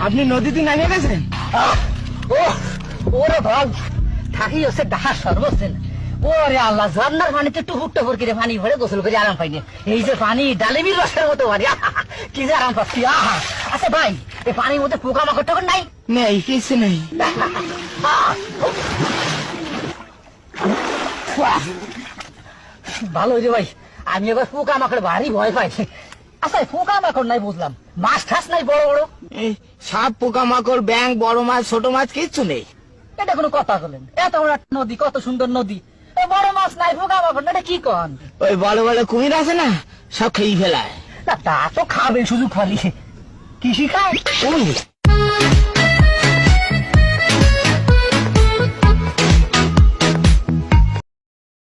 আপনি নদীতে নামিয়ে গেছেন? ওরে ভাই থাকি হচ্ছে ডাহা সর্বসেন। ওরে আল্লাহ, ঝর্নার পানিতে টুকুর টুকুর করে পানি ভরে গোসল করে আরাম পাইনি। এই যে পানি ডালিমির রসের মতো পানি, কি যে আরাম পাচ্ছি। আচ্ছা ভাই, এই পানির মধ্যে পোকা মাকড় টুকুর নাই? নেই, কিছু নেই। ভালো যে ভাই, আমি এবার পোকা মাকড় ভারী ভয় পাই। আচ্ছা পোকা মাকড় নাই বুঝলাম, মাছ ঠাস নাই বড় বড়? এই সাপ, পোকা মাকড়, ব্যাঙ, বড় মাছ, ছোট মাছ কিচ্ছু নেই। এটা কোনো কথা বলেন? এত বড় একটা নদী, কত সুন্দর নদী, বড় মাছ নাই, পোকা মাকড় না, এটা কি কন? ওই বড় বড় কুমির আছে না, সব খেয়ে ফেলায়। তা তো খাবেন সুযোগ পালি। কি শিখায়?